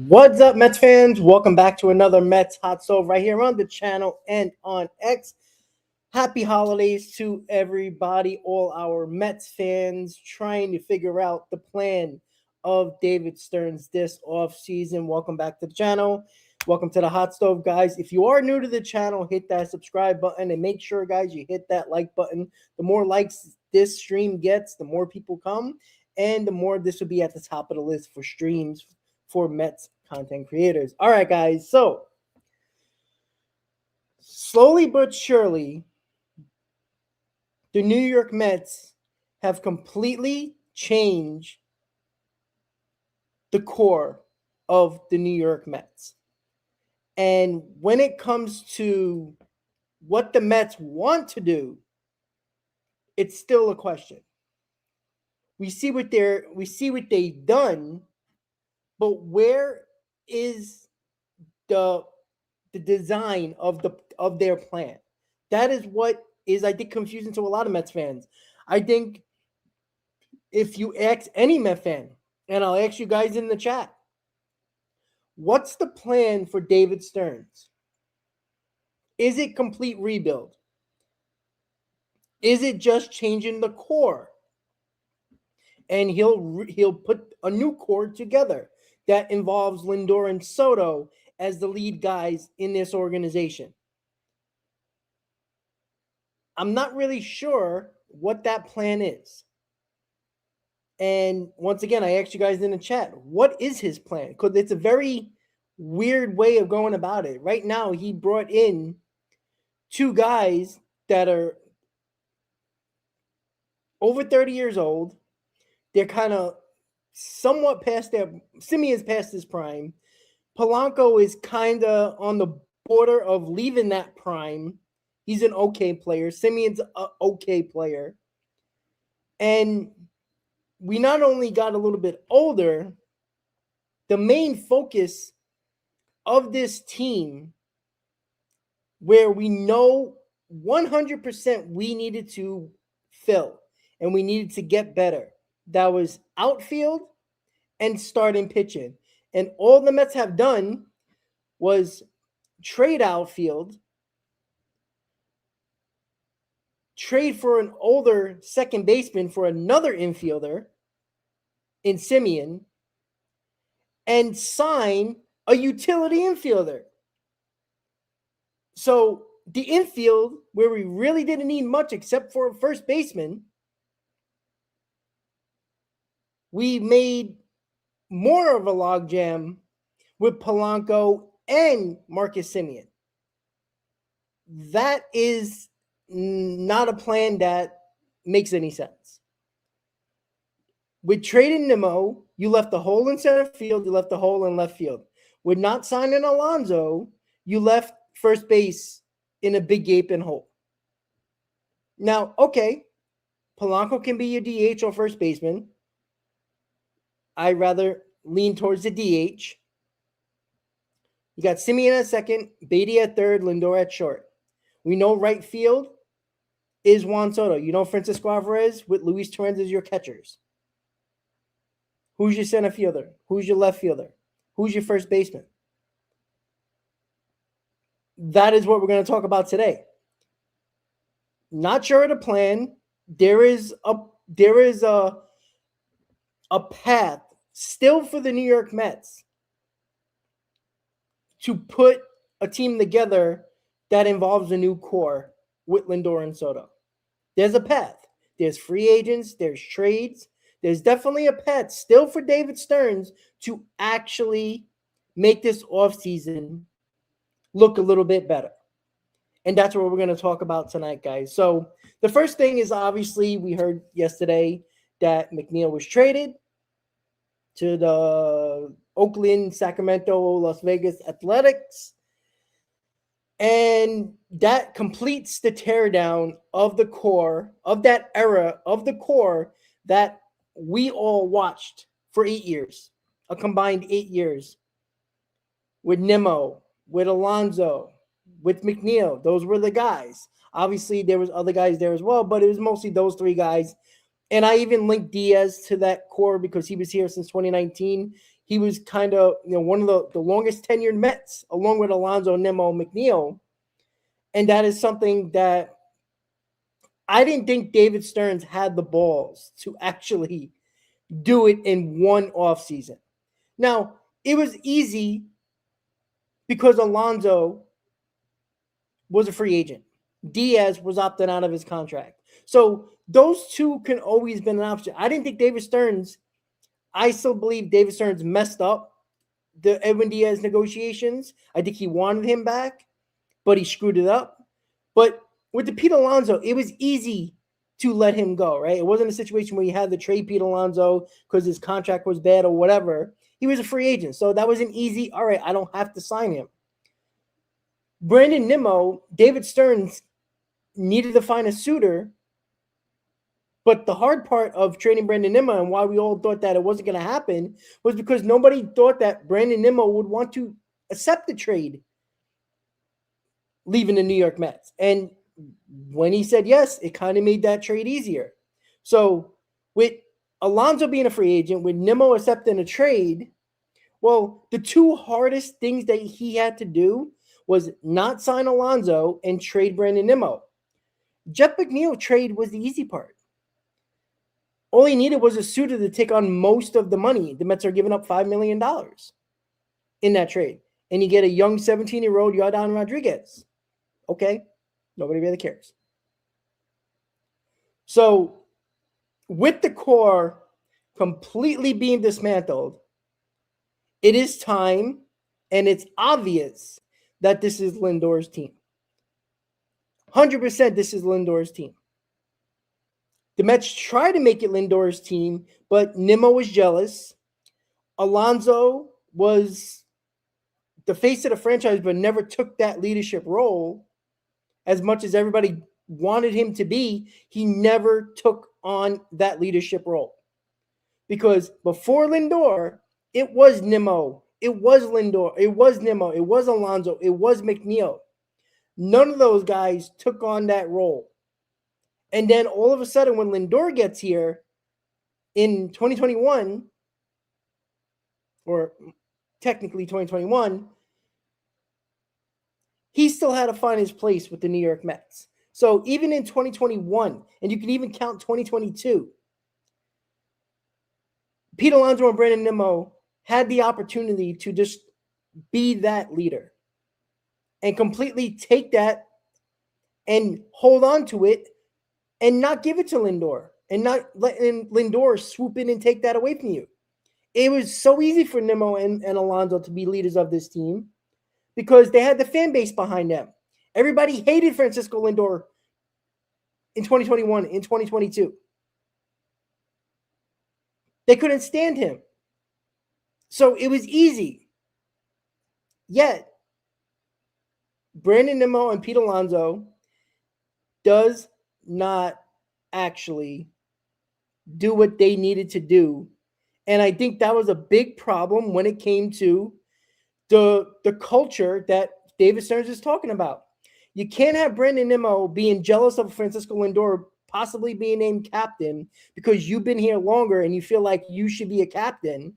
What's up, Mets fans? Welcome back to another Mets Hot Stove right here on the channel and on X. Happy holidays to everybody, all our Mets fans trying to figure out the plan of David Stearns this offseason. Welcome back to the channel. Welcome to the Hot Stove, guys. If you are new to the channel, hit that subscribe button and make sure, guys, you hit that like button. The more likes this stream gets, the more people come, and the more this will be at the top of the list for streams for Mets content creators. All right, guys. So slowly but surely, the New York Mets have completely changed the core of the New York Mets. And when it comes to what the Mets want to do, it's still a question. We see what they've done, but where is the design of their plan? That is what is, I think, confusing to a lot of Mets fans. I think if you ask any Met fan, and I'll ask you guys in the chat, what's the plan for David Stearns? Is it complete rebuild? Is it just changing the core? And he'll put a new core together that involves Lindor and Soto as the lead guys in this organization. I'm not really sure what that plan is. And once again, I asked you guys in the chat, what is his plan? Because it's a very weird way of going about it. Right now, he brought in two guys that are over 30 years old. They're kind of somewhat past their – Simeon's past his prime. Polanco is kind of on the border of leaving that prime. He's an okay player. Simeon's an okay player. And we not only got a little bit older, the main focus of this team, where we know 100% we needed to fill and we needed to get better, that was outfield and starting pitching. And all the Mets have done was trade outfield, trade for an older second baseman for another infielder in Simeon, and sign a utility infielder. So the infield, where we really didn't need much except for a first baseman, we made more of a logjam with Polanco and Marcus Simeon. That is not a plan that makes any sense. With trading Nimmo, you left the hole in center field, you left the hole in left field. With not signing Alonso, you left first base in a big gaping hole. Now, okay, Polanco can be your DH or first baseman. I'd rather lean towards the DH. You got Simeon at second, Beatty at third, Lindor at short. We know right field is Juan Soto. You know Francisco Alvarez with Luis Torrens as your catchers. Who's your center fielder? Who's your left fielder? Who's your first baseman? That is what we're going to talk about today. Not sure of the plan. There is a path still for the New York Mets to put a team together that involves a new core with Lindor and Soto. There's a path. There's free agents. There's trades. There's definitely a path still for David Stearns to actually make this offseason look a little bit better. And that's what we're going to talk about tonight, guys. So the first thing is, obviously, we heard yesterday that McNeil was traded to the Oakland, Sacramento, Las Vegas Athletics. And that completes the teardown of the core, of that era, of the core that we all watched for 8 years, a combined 8 years, with Nimmo, with Alonso, with McNeil. Those were the guys. Obviously, there was other guys there as well, but it was mostly those three guys. And I even linked Diaz to that core because he was here since 2019. he was kind of, one of the longest tenured Mets, along with Alonso, Nimmo, McNeil. And that is something that I didn't think David Stearns had the balls to actually do it in one offseason. Now, it was easy because Alonso was a free agent. Diaz was opting out of his contract. So those two can always been an option. I didn't think David Stearns, I still believe David Stearns messed up the Edwin Diaz negotiations. I think he wanted him back, but he screwed it up. But with the Pete Alonso, it was easy to let him go, right? It wasn't a situation where you had to trade Pete Alonso because his contract was bad or whatever. He was a free agent. So that was an easy, all right, I don't have to sign him. Brandon Nimmo, David Stearns needed to find a suitor. But the hard part of trading Brandon Nimmo and why we all thought that it wasn't going to happen was because nobody thought that Brandon Nimmo would want to accept the trade leaving the New York Mets. And when he said yes, it kind of made that trade easier. So with Alonso being a free agent, with Nimmo accepting a trade, well, the two hardest things that he had to do was not sign Alonso and trade Brandon Nimmo. Jeff McNeil trade was the easy part. All he needed was a suitor to take on most of the money. The Mets are giving up $5 million in that trade. And you get a young 17-year-old Yordan Rodriguez. Okay, nobody really cares. So with the core completely being dismantled, it is time and it's obvious that this is Lindor's team. 100% this is Lindor's team. The Mets tried to make it Lindor's team, but Nimmo was jealous. Alonso was the face of the franchise, but never took that leadership role as much as everybody wanted him to be. He never took on that leadership role. Because before Lindor, it was Nimmo, it was Lindor, it was Nimmo, it was Alonso, it was McNeil. None of those guys took on that role. And then all of a sudden, when Lindor gets here in 2021, or technically 2021, he still had to find his place with the New York Mets. So even in 2021, and you can even count 2022, Pete Alonso and Brandon Nimmo had the opportunity to just be that leader and completely take that and hold on to it and not give it to Lindor and not letting Lindor swoop in and take that away from you. It was so easy for Nimmo and Alonso to be leaders of this team because they had the fan base behind them. Everybody hated Francisco Lindor in 2021, in 2022. They couldn't stand him. So it was easy. Yet, Brandon Nimmo and Pete Alonso does not actually do what they needed to do. And I think that was a big problem when it came to the culture that David Stearns is talking about. You can't have Brandon Nimmo being jealous of Francisco Lindor possibly being named captain because you've been here longer and you feel like you should be a captain.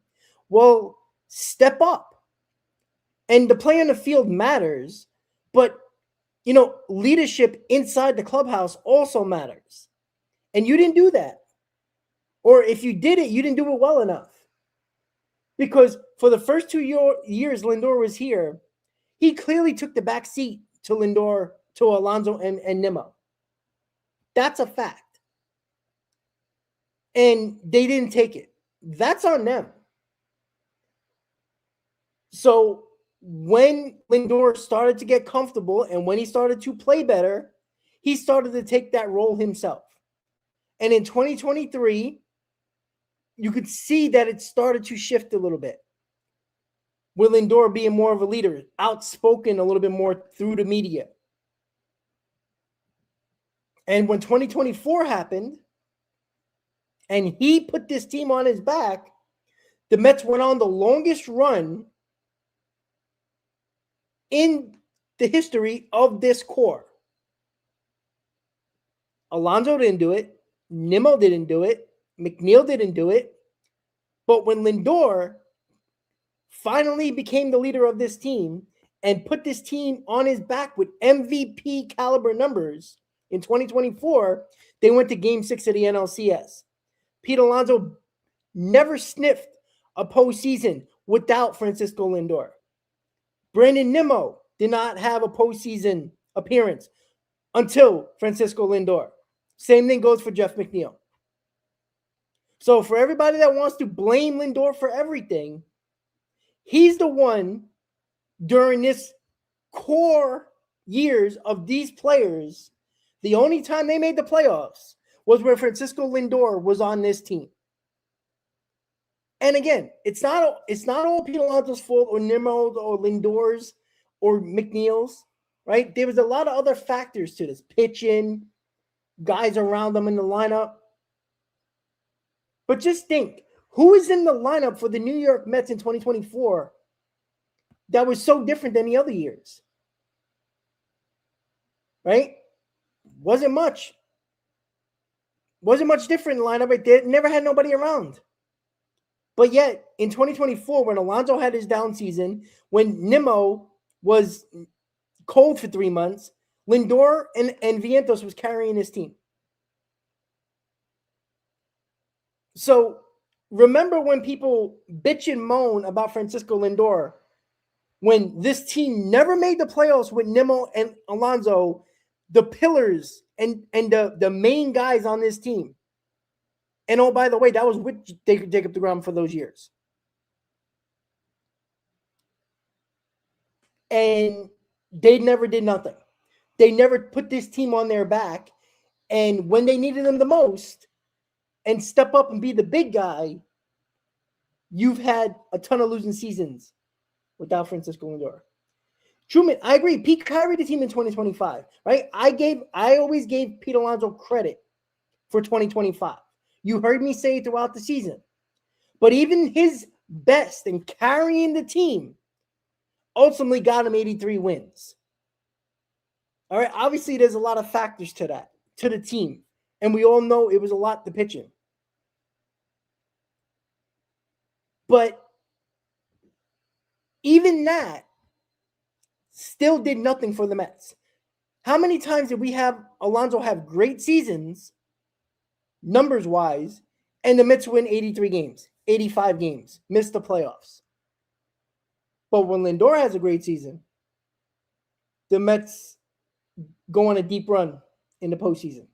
Well, step up. And the play on the field matters, but leadership inside the clubhouse also matters. And you didn't do that. Or if you did it, you didn't do it well enough. Because for the first 2 years Lindor was here, he clearly took the back seat to Lindor, to Alonso and Nimmo. That's a fact. And they didn't take it. That's on them. So when Lindor started to get comfortable and when he started to play better, he started to take that role himself. And in 2023, you could see that it started to shift a little bit. With Lindor being more of a leader, outspoken a little bit more through the media. And when 2024 happened, and he put this team on his back, the Mets went on the longest run in the history of this core. Alonso didn't do it. Nimmo didn't do it. McNeil didn't do it. But when Lindor finally became the leader of this team and put this team on his back with MVP caliber numbers in 2024, they went to Game 6 of the NLCS. Pete Alonso never sniffed a postseason without Francisco Lindor. Brandon Nimmo did not have a postseason appearance until Francisco Lindor. Same thing goes for Jeff McNeil. So for everybody that wants to blame Lindor for everything, he's the one during this core years of these players. The only time they made the playoffs was when Francisco Lindor was on this team. And again, it's not all Pete Alonso's fault or Nimmo's or Lindor's or McNeil's, right? There was a lot of other factors to this. Pitching, guys around them in the lineup. But just think, who is in the lineup for the New York Mets in 2024 that was so different than the other years? Right? Wasn't much. Wasn't much different in the lineup. It never had nobody around. But yet, in 2024, when Alonso had his down season, when Nimmo was cold for 3 months, Lindor and Vientos was carrying his team. So remember when people bitch and moan about Francisco Lindor, when this team never made the playoffs with Nimmo and Alonso, the pillars and the main guys on this team. And oh, by the way, that was with Jacob deGrom for those years. And they never did nothing. They never put this team on their back. And when they needed them the most and step up and be the big guy, you've had a ton of losing seasons without Francisco Lindor. Truman, I agree. Pete carried the team in 2025, right? I always gave Pete Alonso credit for 2025. You heard me say it throughout the season. But even his best in carrying the team ultimately got him 83 wins. All right. Obviously, there's a lot of factors to that, to the team. And we all know it was a lot to pitching. But even that still did nothing for the Mets. How many times did we have Alonso have great seasons, numbers-wise, and the Mets win 83 games, 85 games, miss the playoffs? But when Lindor has a great season, the Mets go on a deep run in the postseason.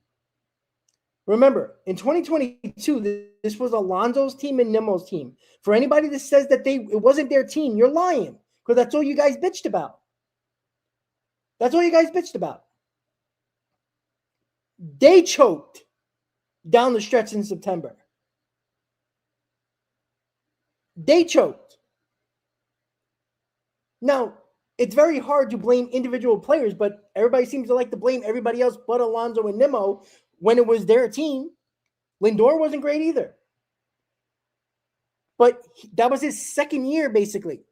Remember, in 2022, this was Alonso's team and Nimmo's team. For anybody that says that it wasn't their team, you're lying, because that's all you guys bitched about. That's all you guys bitched about. They choked down the stretch in September. They choked. Now, it's very hard to blame individual players, but everybody seems to like to blame everybody else but Alonso and Nimmo when it was their team. Lindor wasn't great either. But that was his second year, basically,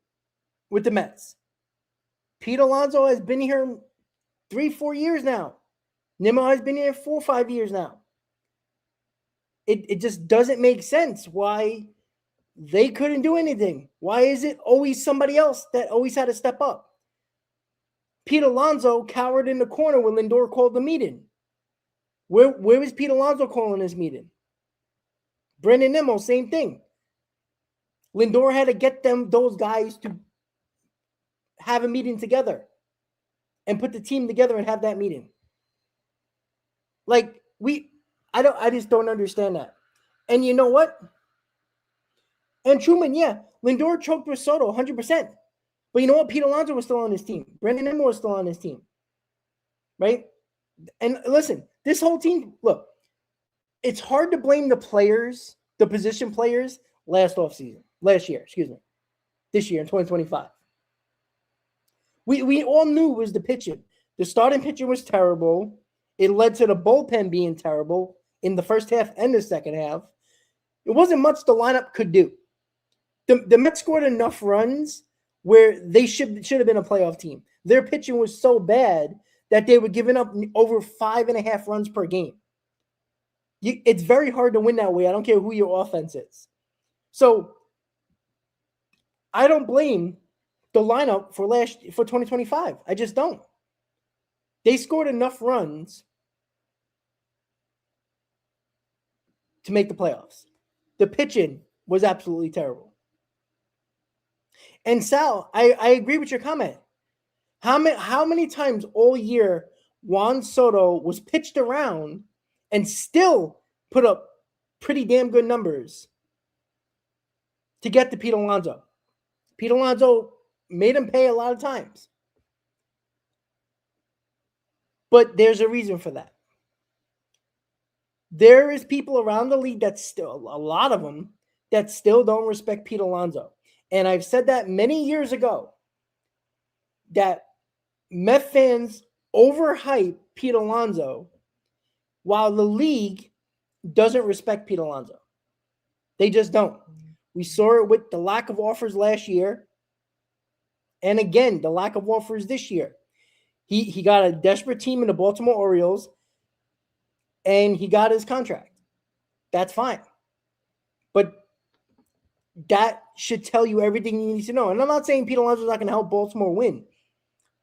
with the Mets. Pete Alonso has been here 3-4 years now. Nimmo has been here 4 or 5 years now. It just doesn't make sense why they couldn't do anything. Why is it always somebody else that always had to step up? Pete Alonso cowered in the corner when Lindor called the meeting. Where was Pete Alonso calling his meeting? Brandon Nimmo, same thing. Lindor had to get those guys to have a meeting together and put the team together and have that meeting. Like, I just don't understand that. And you know what? And Truman, yeah, Lindor choked with Soto 100%. But you know what? Pete Alonso was still on his team. Brandon Nimmo was still on his team. Right? And listen, this whole team, look, it's hard to blame the players, the position players, last year, this year in 2025. We all knew it was the pitching. The starting pitching was terrible. It led to the bullpen being terrible in the first half and the second half. It wasn't much the lineup could do. The Mets scored enough runs where they should have been a playoff team. Their pitching was so bad that they were giving up over 5.5 runs per game. It's very hard to win that way. I don't care who your offense is. So I don't blame the lineup for 2025. I just don't. They scored enough runs to make the playoffs. The pitching was absolutely terrible. And Sal, I agree with your comment. How many times all year Juan Soto was pitched around and still put up pretty damn good numbers to get to Pete Alonso? Pete Alonso made him pay a lot of times. But there's a reason for that. There is people around the league that still, a lot of them, that still don't respect Pete Alonso. And I've said that many years ago, that Met fans overhype Pete Alonso while the league doesn't respect Pete Alonso. They just don't. We saw it with the lack of offers last year. And again, the lack of offers this year. He got a desperate team in the Baltimore Orioles, and he got his contract. That's fine. But that should tell you everything you need to know. And I'm not saying Pete Alonso's not going to help Baltimore win.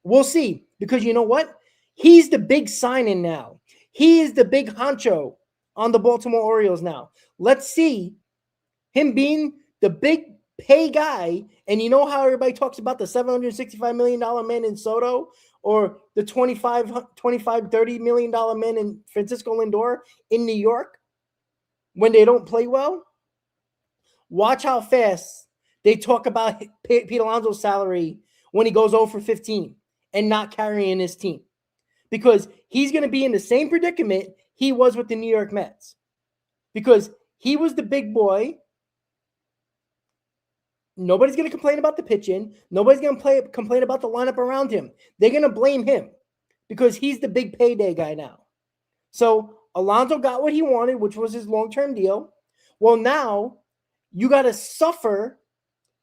We'll see. Because you know what? He's the big sign-in now. He is the big honcho on the Baltimore Orioles now. Let's see him being the big pay guy. And you know how everybody talks about the $765 million man in Soto, or the $30 million man in Francisco Lindor in New York when they don't play well? Watch how fast they talk about Pete Alonso's salary when he goes 0 for 15 and not carrying his team. Because he's going to be in the same predicament he was with the New York Mets. Because he was the big boy. Nobody's going to complain about the pitching. Nobody's going to complain about the lineup around him. They're going to blame him because he's the big payday guy now. So Alonso got what he wanted, which was his long-term deal. Well, now you got to suffer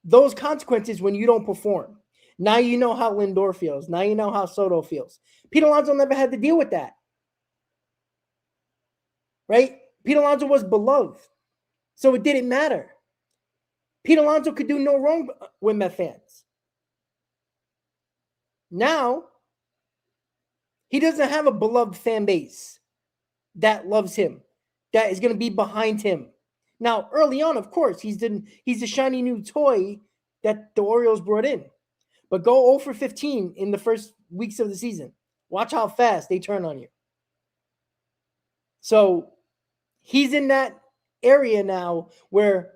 those consequences when you don't perform. Now you know how Lindor feels. Now you know how Soto feels. Pete Alonso never had to deal with that. Right? Pete Alonso was beloved. So it didn't matter. Pete Alonso could do no wrong with Met fans. Now, he doesn't have a beloved fan base that loves him, that is going to be behind him. Now, early on, of course, he's the shiny new toy that the Orioles brought in. But go 0 for 15 in the first weeks of the season. Watch how fast they turn on you. So he's in that area now where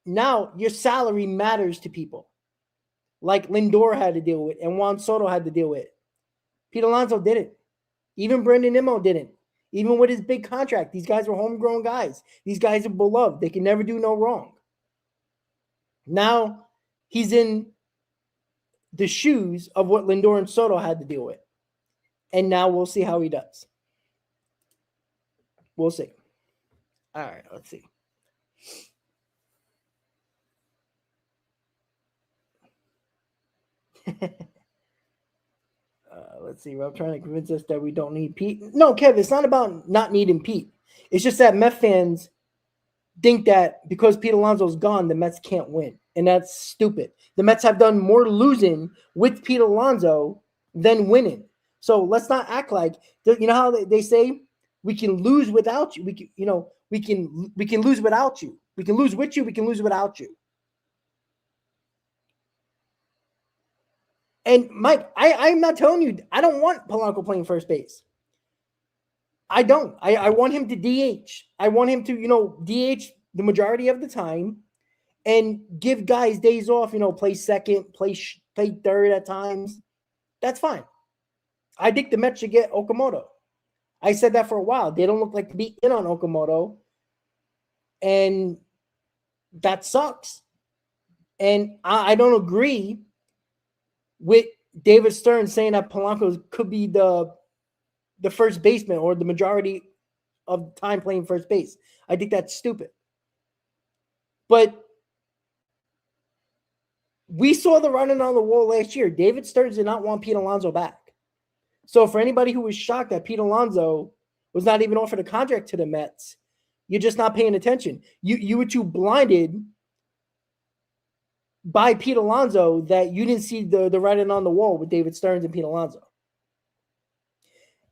now your salary matters to people. Like Lindor had to deal with and Juan Soto had to deal with. Pete Alonso didn't. Even Brandon Nimmo didn't. Even with his big contract, these guys were homegrown guys. These guys are beloved. They can never do no wrong. Now he's in the shoes of what Lindor and Soto had to deal with. And now we'll see how he does. We'll see. All right, let's see. Let's see. Rob trying to convince us that we don't need Pete. No, Kev, it's not about not needing Pete. It's just that Met fans think that because Pete Alonso's gone, the Mets can't win. And that's stupid. The Mets have done more losing with Pete Alonso than winning. So let's not act like, you know how they say we can lose without you. We can lose without you. We can lose with you. We can lose without you. And Mike, I'm not telling you, I don't want Polanco playing first base. I don't. I want him to DH. I want him to, DH the majority of the time and give guys days off, play second, play third at times. That's fine. I think the Mets should get Okamoto. I said that for a while. They don't look like to be in on Okamoto. And that sucks. And I don't agree with David Stern saying that Polanco could be the first baseman or the majority of time playing first base. I think that's stupid. But we saw the running on the wall last year. David Stern did not want Pete Alonso back. So for anybody who was shocked that Pete Alonso was not even offered a contract to the Mets, you're just not paying attention. You were too blinded by Pete Alonso that you didn't see the writing on the wall with David Stearns and Pete Alonso.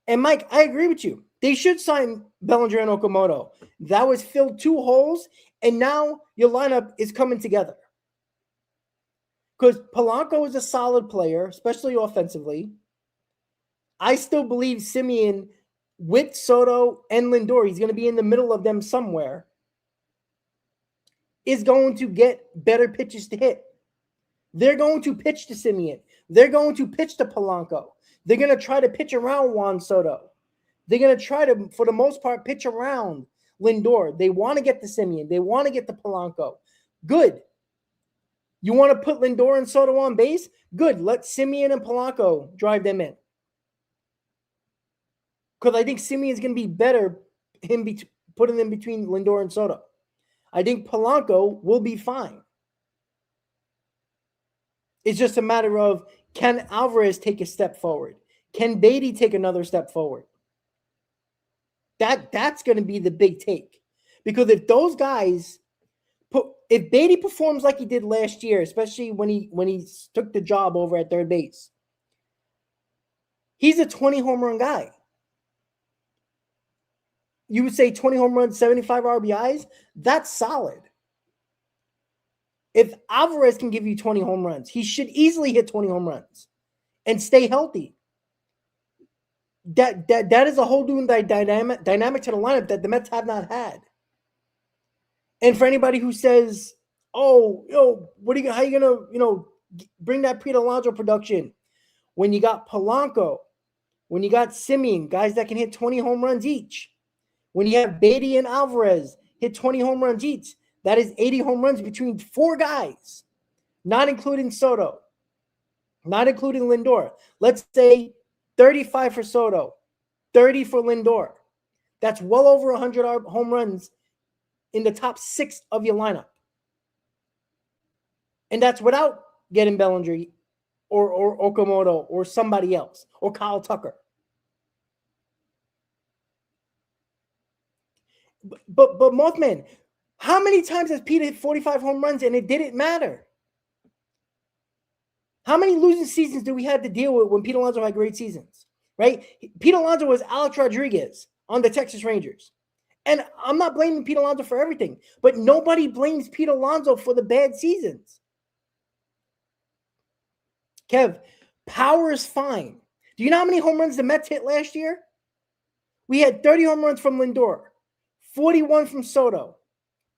And Mike, I agree with you. They should sign Bellinger and Okamoto. That was filled 2 holes, and now your lineup is coming together. Because Polanco is a solid player, especially offensively. I still believe Semien with Soto and Lindor, he's going to be in the middle of them somewhere, is going to get better pitches to hit. They're going to pitch to Semien. They're going to pitch to Polanco. They're going to try to pitch around Juan Soto. They're going to try to, for the most part, pitch around Lindor. They want to get to Semien. They want to get to Polanco. Good. You want to put Lindor and Soto on base? Good. Let Semien and Polanco drive them in. Because I think Semien is going to be better putting them between Lindor and Soto. I think Polanco will be fine. It's just a matter of, can Alvarez take a step forward? Can Beatty take another step forward? That's going to be the big take. Because if those guys, if Beatty performs like he did last year, especially when he took the job over at third base, he's a 20 home run guy. You would say 20 home runs, 75 RBIs? That's solid. If Alvarez can give you 20 home runs, he should easily hit 20 home runs and stay healthy. That is a whole new dynamic to the lineup that the Mets have not had. And for anybody who says, "Oh, how you gonna bring that Pete Alonso production when you got Polanco, when you got Semien, guys that can hit 20 home runs each, when you have Beatty and Alvarez hit 20 home runs each, that is 80 home runs between 4 guys, not including Soto, not including Lindor. Let's say 35 for Soto, 30 for Lindor. That's well over 100 home runs in the top 6 of your lineup. And that's without getting Bellinger or Okamoto or somebody else or Kyle Tucker. But Mothman, how many times has Pete hit 45 home runs and it didn't matter? How many losing seasons do we have to deal with when Pete Alonso had great seasons, right? Pete Alonso was Alex Rodriguez on the Texas Rangers. And I'm not blaming Pete Alonso for everything, but nobody blames Pete Alonso for the bad seasons. Kev, power is fine. Do you know how many home runs the Mets hit last year? We had 30 home runs from Lindor, 41 from Soto,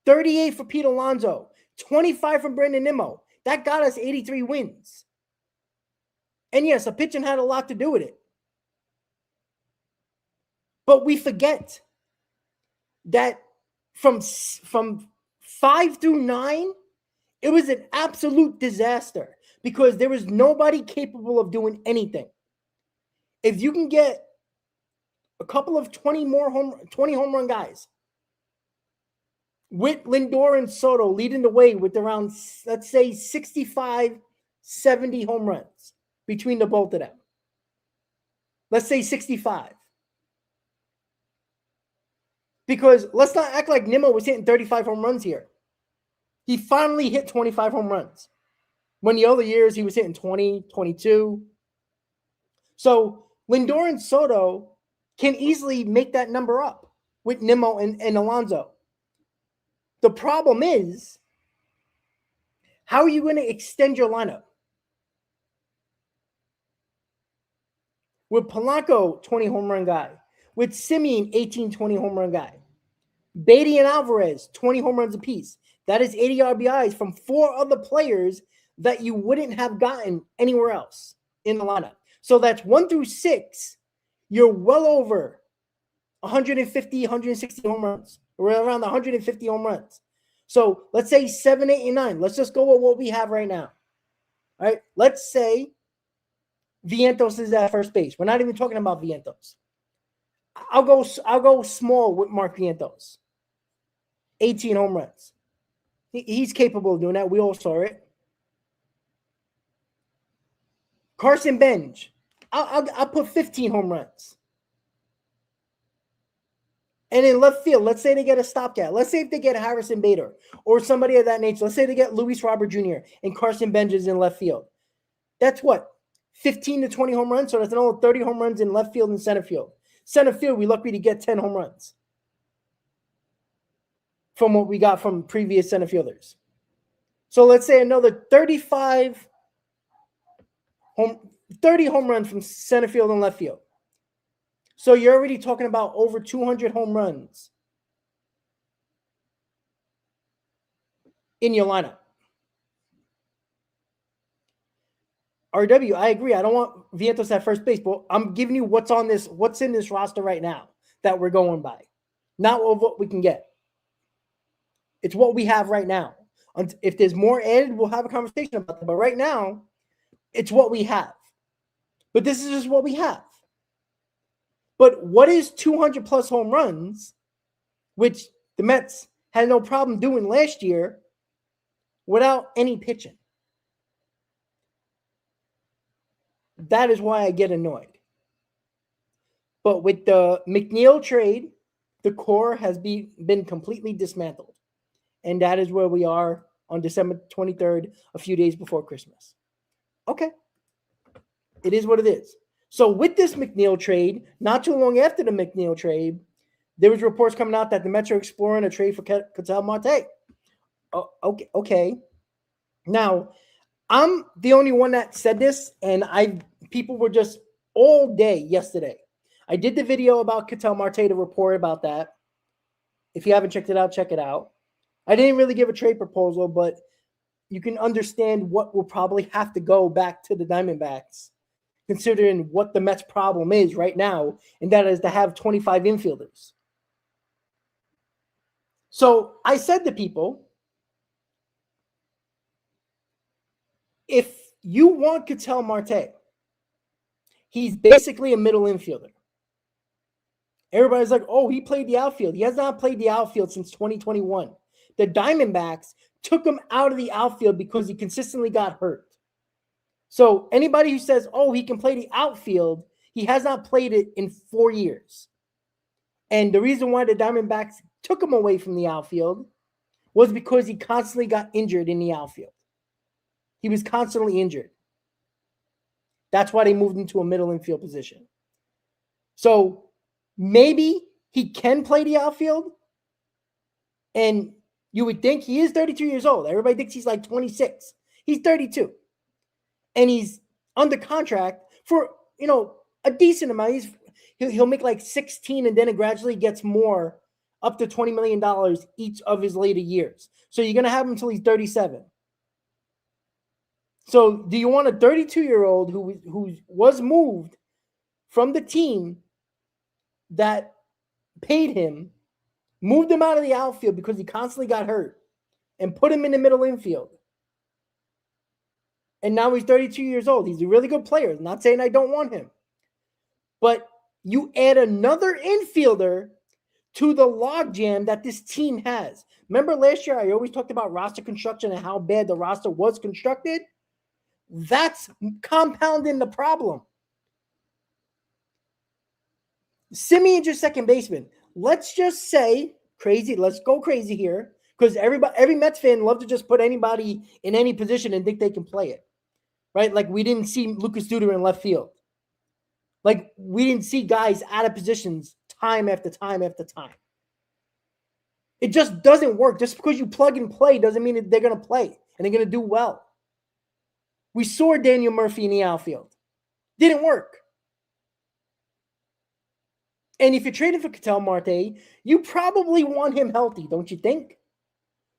38 for Pete Alonso, 25 from Brandon Nimmo. That got us 83 wins. And yes, the pitching had a lot to do with it. But we forget that from 5 through 9, it was an absolute disaster because there was nobody capable of doing anything. If you can get a couple of 20 home run guys with Lindor and Soto leading the way with around, let's say, 65, 70 home runs between the both of them. Let's say 65. Because let's not act like Nimmo was hitting 35 home runs here. He finally hit 25 home runs. When the other years he was hitting 20, 22. So Lindor and Soto can easily make that number up with Nimmo and Alonso. The problem is, how are you going to extend your lineup? With Polanco, 20 home run guy. With Semien, 18, 20 home run guy. Beatty and Alvarez, 20 home runs apiece. That is 80 RBIs from 4 other players that you wouldn't have gotten anywhere else in the lineup. So that's 1 through 6. You're well over 150, 160 home runs. We're around 150 home runs. So let's say 7, 8, and 9. Let's just go with what we have right now. All right. Let's say Vientos is at first base. We're not even talking about Vientos. I'll go small with Mark Vientos. 18 home runs. He's capable of doing that. We all saw it. Carson Bench. I'll put 15 home runs. And in left field, let's say they get a stopgap. Let's say if they get Harrison Bader or somebody of that nature. Let's say they get Luis Robert Jr. and Carson Benja's in left field. That's what? 15 to 20 home runs? So that's another 30 home runs in left field and center field. Center field, we're lucky to get 10 home runs from what we got from previous center fielders. So let's say another 30 home runs from center field and left field. So you're already talking about over 200 home runs in your lineup. RW, I agree. I don't want Vientos at first base, but I'm giving you what's in this roster right now that we're going by. Not what we can get. It's what we have right now. If there's more added, we'll have a conversation about that. But right now, it's what we have. But this is just what we have. But what is 200 plus home runs, which the Mets had no problem doing last year without any pitching? That is why I get annoyed. But with the McNeil trade, the core has been completely dismantled. And that is where we are on December 23rd, a few days before Christmas. Okay. It is what it is. So with this McNeil trade, not too long after the McNeil trade, there was reports coming out that the Mets are exploring a trade for Ketel Marte. Okay. Now, I'm the only one that said this, and people were just all day yesterday. I did the video about Ketel Marte, to report about that. If you haven't checked it out, check it out. I didn't really give a trade proposal, but you can understand what will probably have to go back to the Diamondbacks, considering what the Mets' problem is right now, and that is to have 25 infielders. So I said to people, if you want Ketel Marte, he's basically a middle infielder. Everybody's like, oh, he played the outfield. He has not played the outfield since 2021. The Diamondbacks took him out of the outfield because he consistently got hurt. So anybody who says, oh, he can play the outfield, he has not played it in 4 years. And the reason why the Diamondbacks took him away from the outfield was because he constantly got injured in the outfield. He was constantly injured. That's why they moved him to a middle infield position. So maybe he can play the outfield, and you would think he is 32 years old. Everybody thinks he's like 26. He's 32. And he's under contract for, a decent amount. He'll make like 16, and then it gradually gets more, up to $20 million each of his later years. So you're going to have him until he's 37. So do you want a 32-year-old who was moved from the team that paid him, moved him out of the outfield because he constantly got hurt, and put him in the middle infield? And now he's 32 years old. He's a really good player. I'm not saying I don't want him. But you add another infielder to the logjam that this team has. Remember last year I always talked about roster construction and how bad the roster was constructed? That's compounding the problem. Simeon's your second baseman. Let's just say crazy. Let's go crazy here, because every Mets fan loves to just put anybody in any position and think they can play it, right? Like we didn't see Lucas Duda in left field. Like we didn't see guys out of positions time after time after time. It just doesn't work. Just because you plug and play doesn't mean that they're going to play and they're going to do well. We saw Daniel Murphy in the outfield. Didn't work. And if you're trading for Ketel Marte, you probably want him healthy, don't you think?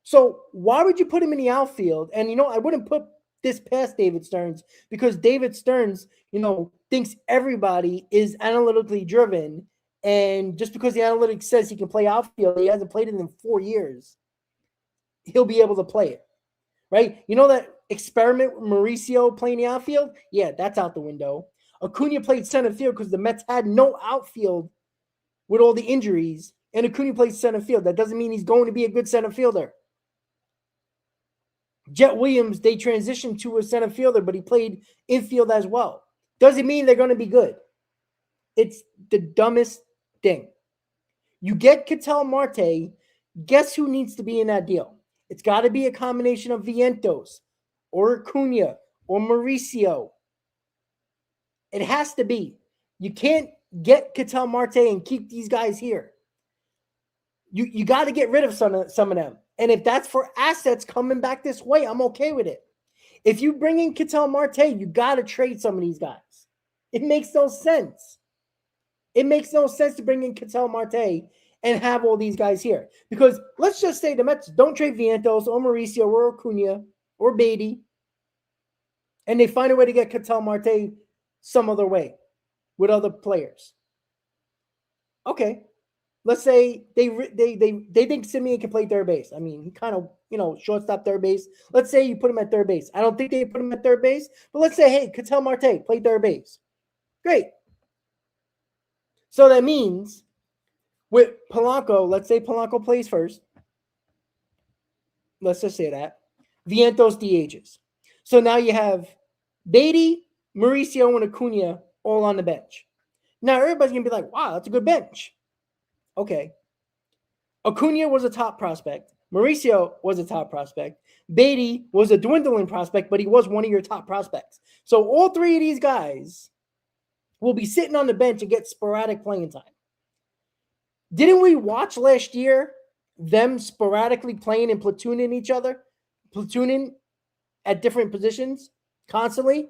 So why would you put him in the outfield? And, I wouldn't put this past David Stearns, because David Stearns, thinks everybody is analytically driven. And just because the analytics says he can play outfield, he hasn't played it in 4 years, he'll be able to play it, right? That experiment with Mauricio playing the outfield? Yeah, that's out the window. Acuna played center field because the Mets had no outfield with all the injuries, and Acuna plays center field. That doesn't mean he's going to be a good center fielder. Jet Williams, they transitioned to a center fielder, but he played infield as well. Doesn't mean they're going to be good. It's the dumbest thing. You get Ketel Marte. Guess who needs to be in that deal? It's got to be a combination of Vientos or Acuna or Mauricio. It has to be. You can't get Ketel Marte and keep these guys here. You got to get rid of some of them. And if that's for assets coming back this way, I'm okay with it. If you bring in Ketel Marte, you got to trade some of these guys. It makes no sense. It makes no sense to bring in Ketel Marte and have all these guys here. Because let's just say the Mets don't trade Vientos or Mauricio or Acuna or Beatty, and they find a way to get Ketel Marte some other way with other players. Okay. Let's say they think Simeon can play third base. I mean, he kind of, shortstop, third base. Let's say you put him at third base. I don't think they put him at third base, but let's say, hey, Ketel Marte, play third base. Great. So that means with Polanco, let's say Polanco plays first. Let's just say that. Vientos DHs. So now you have Beatty, Mauricio, and Acuna all on the bench. Now everybody's going to be like, wow, that's a good bench. Okay. Acuna was a top prospect. Mauricio was a top prospect. Beatty was a dwindling prospect, but he was one of your top prospects. So all three of these guys will be sitting on the bench and get sporadic playing time. Didn't we watch last year them sporadically playing and platooning each other? Platooning at different positions constantly?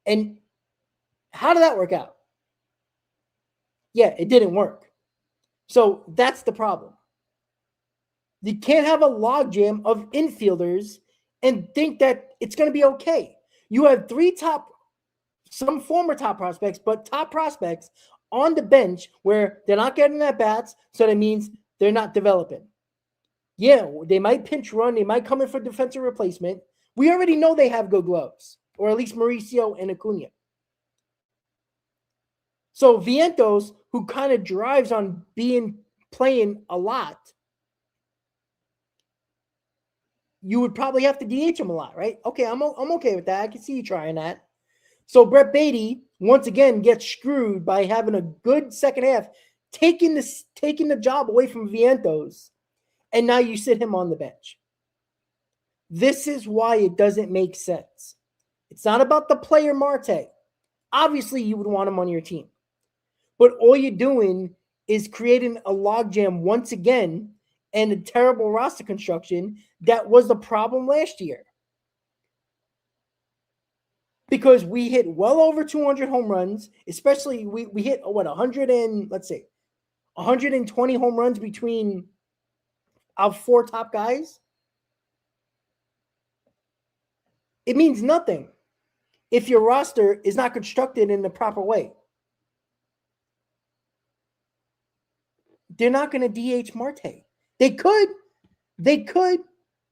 And how did that work out? Yeah, it didn't work. So that's the problem. You can't have a logjam of infielders and think that it's going to be okay. You have some former top prospects, but top prospects on the bench where they're not getting at bats, so that means they're not developing. Yeah, they might pinch run. They might come in for defensive replacement. We already know they have good gloves, or at least Mauricio and Acuna. So Vientos, who kind of drives on playing a lot, you would probably have to DH him a lot, right? Okay, I'm okay with that. I can see you trying that. So Brett Beatty, once again, gets screwed by having a good second half, taking the job away from Vientos, and now you sit him on the bench. This is why it doesn't make sense. It's not about the player Marte. Obviously, you would want him on your team. But all you're doing is creating a logjam once again and a terrible roster construction that was the problem last year. Because we hit well over 200 home runs, especially we hit 120 home runs between our four top guys. It means nothing if your roster is not constructed in the proper way. They're not going to DH Marte. They could.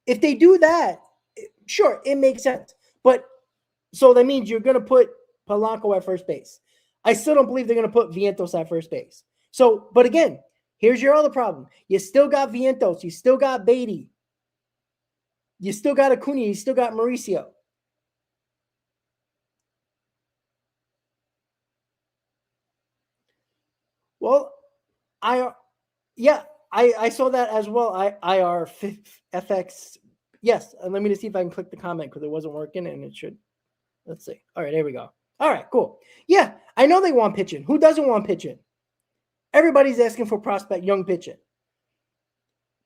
If they do that, sure, it makes sense. But so that means you're going to put Polanco at first base. I still don't believe they're going to put Vientos at first base. So, but again, here's your other problem. You still got Vientos. You still got Beatty. You still got Acuna. You still got Mauricio. Well, I saw that as well. IR FX. Yes, and let me just see if I can click the comment because it wasn't working and it should. Let's see. All right, there we go. All right, cool. Yeah, I know they want pitching. Who doesn't want pitching? Everybody's asking for prospect, young pitching.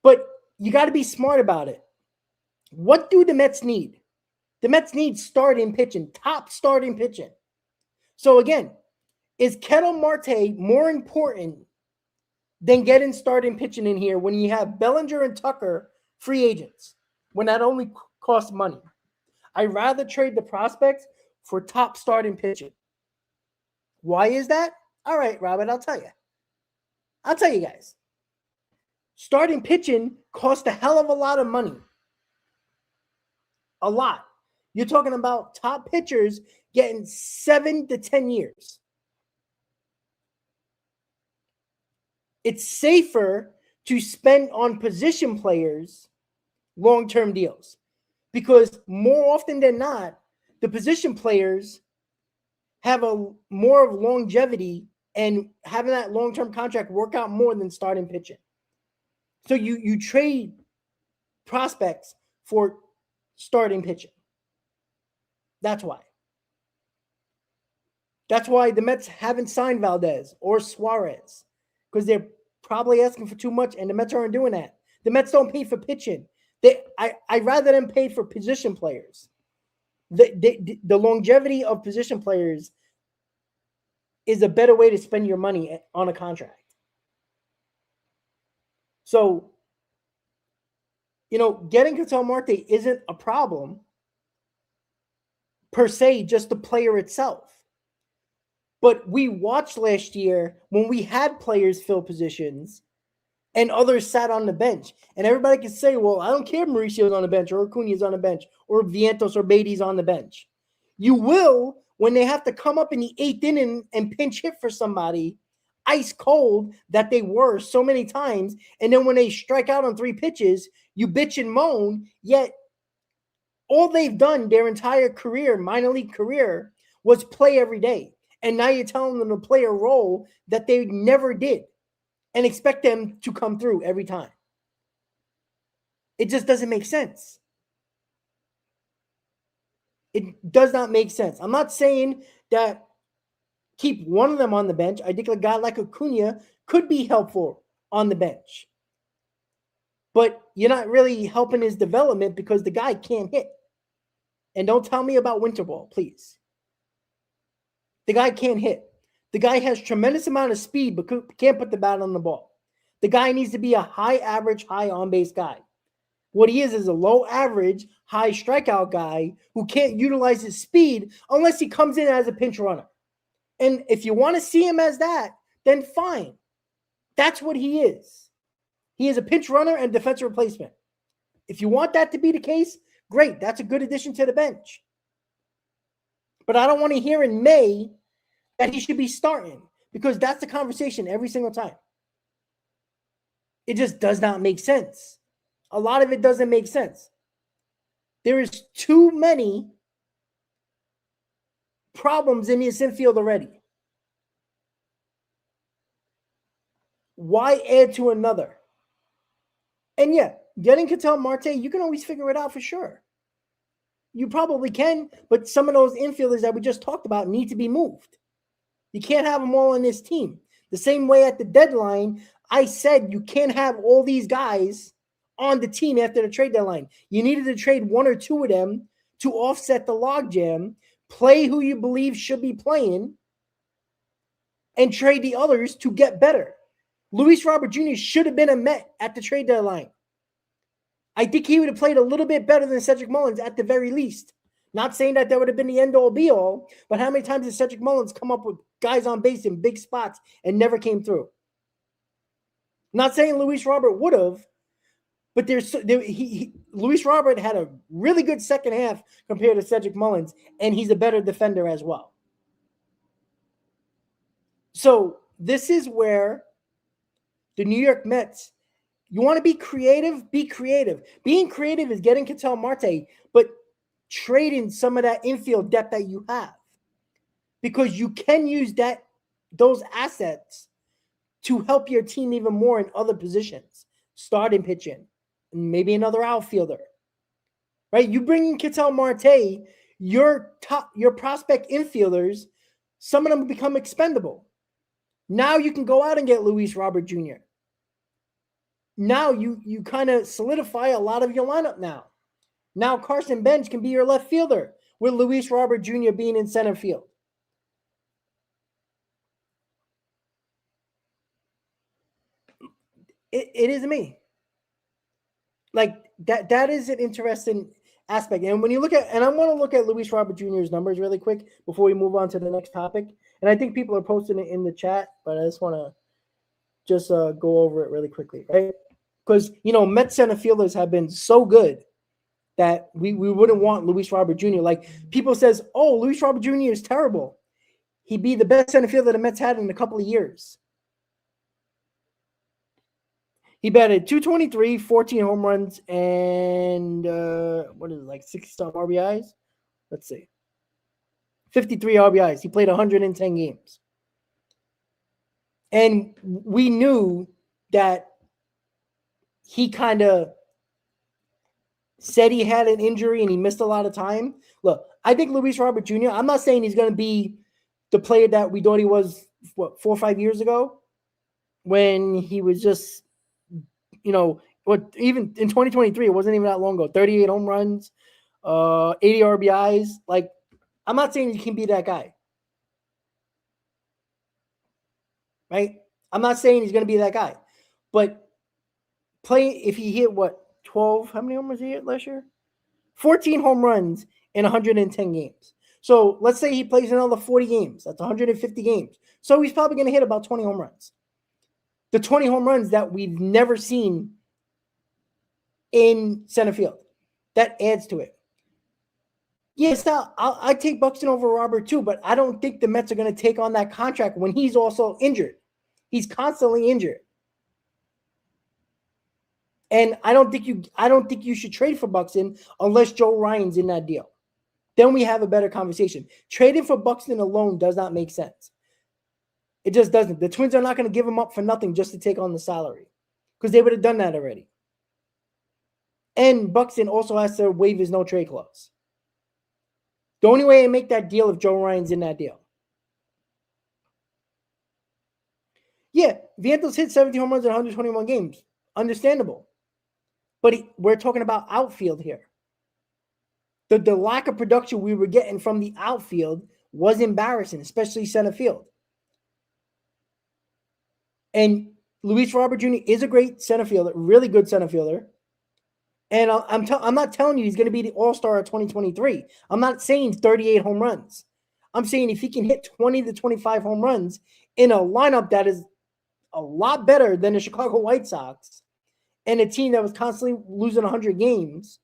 But you got to be smart about it. What do the Mets need? The Mets need starting pitching, top starting pitching. So again, is Ketel Marte more important than getting starting pitching in here when you have Bellinger and Tucker free agents, when that only costs money? I'd rather trade the prospects for top starting pitching. Why is that? All right, Robert, I'll tell you. I'll tell you guys. Starting pitching costs a hell of a lot of money. A lot. You're talking about top pitchers getting 7 to 10 years. It's safer to spend on position players long-term deals because more often than not, the position players have a more longevity and having that long-term contract work out more than starting pitching. So you trade prospects for starting pitching. That's why. That's why the Mets haven't signed Valdez or Suarez, because they're probably asking for too much, and the Mets aren't doing that. The Mets don't pay for pitching. I'd rather them pay for position players. The longevity of position players is a better way to spend your money on a contract. So, getting Ketel Marte isn't a problem per se, just the player itself. But we watched last year when we had players fill positions and others sat on the bench. And everybody can say, well, I don't care if Mauricio's on the bench or Acuna's on the bench or Vientos or Beatty's on the bench. You will when they have to come up in the 8th inning and pinch hit for somebody ice cold that they were so many times. And then when they strike out on 3 pitches, you bitch and moan, yet all they've done their entire career, minor league career, was play every day. And now you're telling them to play a role that they never did and expect them to come through every time. It just doesn't make sense. It does not make sense. I'm not saying that keep one of them on the bench. I think a guy like Acuna could be helpful on the bench. But you're not really helping his development because the guy can't hit. And don't tell me about winter ball, please. The guy can't hit. The guy has tremendous amount of speed, but can't put the bat on the ball. The guy needs to be a high average, high on-base guy. What he is a low average, high strikeout guy who can't utilize his speed unless he comes in as a pinch runner. And if you want to see him as that, then fine. That's what he is. He is a pinch runner and defensive replacement. If you want that to be the case, great. That's a good addition to the bench. But I don't want to hear in May that he should be starting, because that's the conversation every single time. It just does not make sense. A lot of it doesn't make sense. There is too many problems in his infield already. Why add to another? And yeah, getting Ketel Marte, you can always figure it out for sure. You probably can, but some of those infielders that we just talked about need to be moved. You can't have them all on this team. The same way at the deadline, I said you can't have all these guys on the team after the trade deadline. You needed to trade 1 or 2 of them to offset the logjam, play who you believe should be playing, and trade the others to get better. Luis Robert Jr. should have been a Met at the trade deadline. I think he would have played a little bit better than Cedric Mullins at the very least. Not saying that would have been the end-all be-all, but how many times did Cedric Mullins come up with guys on base in big spots and never came through? Not saying Luis Robert would have, but Luis Robert had a really good second half compared to Cedric Mullins, and he's a better defender as well. So this is where the New York Mets, you want to be creative? Be creative. Being creative is getting Ketel Marte, but trading some of that infield depth that you have, because you can use those assets to help your team even more in other positions, starting pitching, maybe another outfielder, right? You bring in Ketel Marte, your prospect infielders, some of them become expendable. Now you can go out and get Luis Robert Jr. Now you kind of solidify a lot of your lineup now. Now Carson Bench can be your left fielder with Luis Robert Jr. being in center field. It is me. Like that is an interesting aspect. And when you look at, and I want to look at Luis Robert Jr.'s numbers really quick before we move on to the next topic. And I think people are posting it in the chat, but I just want to go over it really quickly, right? Because, Mets center fielders have been so good that we wouldn't want Luis Robert Jr. Like, people says, oh, Luis Robert Jr. is terrible. He'd be the best center fielder the Mets had in a couple of years. He batted .223, 14 home runs, and 60-some RBIs? Let's see. 53 RBIs. He played 110 games. And we knew that he kind of said he had an injury and he missed a lot of time. Look, I think Luis Robert Jr., I'm not saying he's going to be the player that we thought he was, 4 or 5 years ago when he was just, even in 2023, it wasn't even that long ago, 38 home runs, 80 RBIs. Like, I'm not saying he can be that guy. Right? I'm not saying he's going to be that guy. But if he hit 12, how many home runs did he hit last year? 14 home runs in 110 games. So let's say he plays another 40 games. That's 150 games. So he's probably going to hit about 20 home runs. The 20 home runs that we've never seen in center field. That adds to it. Yes, I'd take Buxton over Robert too, but I don't think the Mets are going to take on that contract when he's also injured. He's constantly injured. And I don't think you should trade for Buxton unless Joe Ryan's in that deal. Then we have a better conversation. Trading for Buxton alone does not make sense. It just doesn't. The Twins are not going to give him up for nothing just to take on the salary because they would have done that already. And Buxton also has to waive his no-trade clause. The only way to make that deal if Joe Ryan's in that deal. Yeah, Vientos hit 70 home runs in 121 games. Understandable. But we're talking about outfield here. The lack of production we were getting from the outfield was embarrassing, especially center field. And Luis Robert Jr. is a great center fielder, really good center fielder. And I'm not telling you he's going to be the all-star of 2023. I'm not saying 38 home runs. I'm saying if he can hit 20 to 25 home runs in a lineup that is a lot better than the Chicago White Sox and a team that was constantly losing 100 games,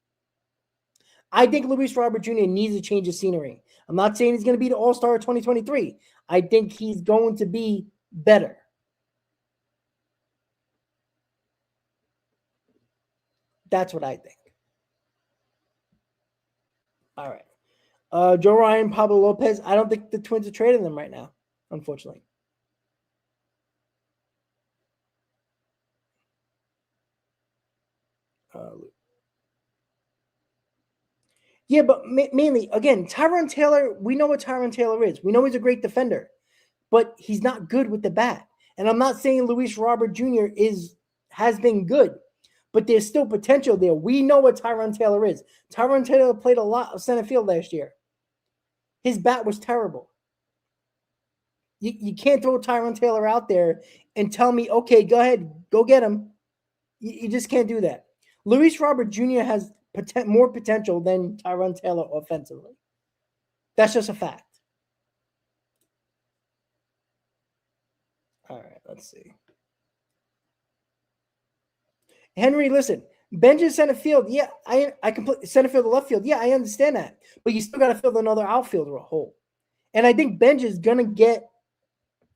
I think Luis Robert Jr. needs a change of scenery. I'm not saying he's going to be the all-star of 2023. I think he's going to be better. That's what I think. All right. Joe Ryan, Pablo Lopez. I don't think the Twins are trading them right now, unfortunately. Yeah, but mainly, again, Tyrone Taylor, we know what Tyrone Taylor is. We know he's a great defender, but he's not good with the bat. And I'm not saying Luis Robert Jr. has been good, but there's still potential there. We know what Tyrone Taylor is. Tyrone Taylor played a lot of center field last year. His bat was terrible. You can't throw Tyrone Taylor out there and tell me, okay, go ahead, go get him. You just can't do that. Luis Robert Jr. has more potential than Tyrone Taylor offensively. That's just a fact. All right, let's see. Henry, listen, bench in center field. Yeah, I can put center field to left field. Yeah, I understand that. But you still got to fill another outfielder a hole. And I think Benj is going to get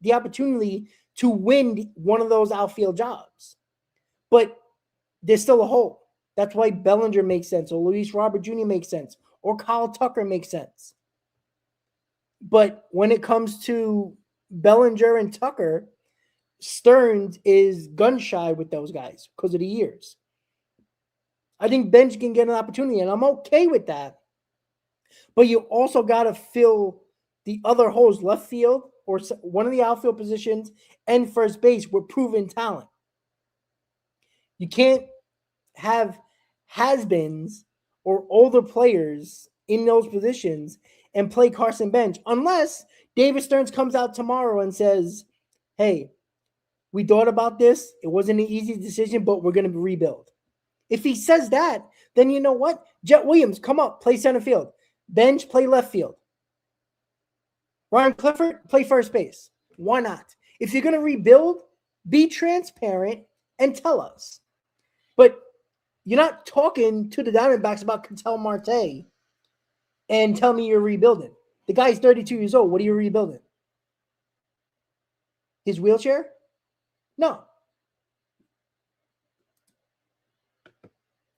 the opportunity to win one of those outfield jobs. But there's still a hole. That's why Bellinger makes sense, or Luis Robert Jr. makes sense, or Kyle Tucker makes sense. But when it comes to Bellinger and Tucker, Stearns is gun shy with those guys because of the years. I think Benj can get an opportunity, and I'm okay with that. But you also got to fill the other holes, left field or one of the outfield positions and first base with proven talent. You can't have has-beens or older players in those positions and play Carson Bench unless David Stearns comes out tomorrow and says, hey, we thought about this. It wasn't an easy decision, but we're going to rebuild. If he says that, then you know what? Jet Williams, come up, play center field. Bench, play left field. Ryan Clifford, play first base. Why not? If you're going to rebuild, be transparent and tell us. But you're not talking to the Diamondbacks about Ketel Marte and tell me you're rebuilding. The guy's 32 years old. What are you rebuilding? His wheelchair? No.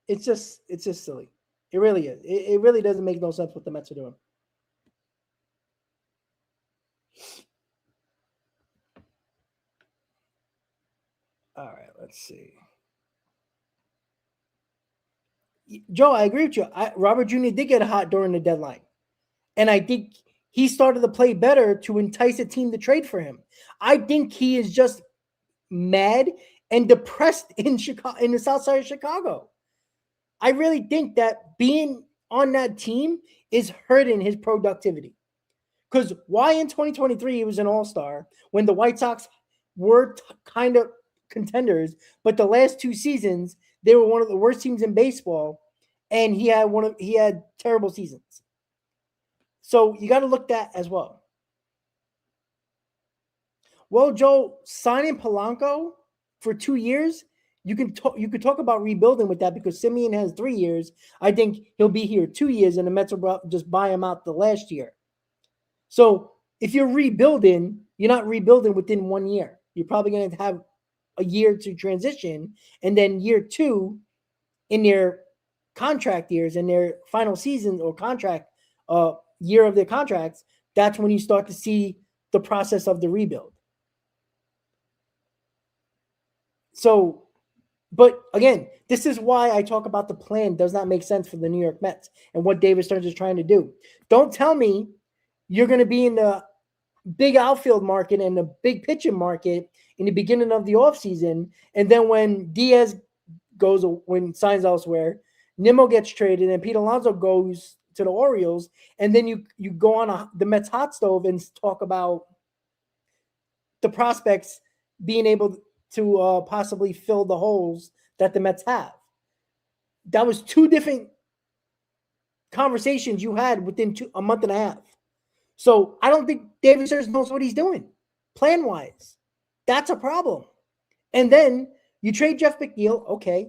It's just silly. It really is. It really doesn't make no sense what the Mets are doing. Let's see. Joe, I agree with you. Robert Jr. did get hot during the deadline. And I think he started to play better to entice a team to trade for him. I think he is just mad and depressed in Chicago, in the South Side of Chicago. I really think that being on that team is hurting his productivity. Because why in 2023 he was an all-star when the White Sox were kind of contenders, but the last two seasons they were one of the worst teams in baseball, and he had terrible seasons. So you got to look at that as well. Well, Joe, signing Polanco for 2 years, you could talk about rebuilding with that because Simeon has 3 years. I think he'll be here 2 years, and the Mets will just buy him out the last year. So if you're rebuilding, you're not rebuilding within 1 year. You're probably going to have a year to transition, and then year 2 in their contract years, in their final season or contract year of their contracts, that's when you start to see the process of the rebuild. So, but again, this is why I talk about the plan does not make sense for the New York Mets and what David Stearns is trying to do. Don't tell me you're going to be in the big outfield market and the big pitching market in the beginning of the offseason, and then when Diaz signs elsewhere, Nimmo gets traded, and Pete Alonso goes to the Orioles, and then you go on the Mets hot stove and talk about the prospects being able to possibly fill the holes that the Mets have. That was 2 different conversations you had within a month and a half. So I don't think David Stearns knows what he's doing, plan-wise. That's a problem. And then you trade Jeff McNeil, okay.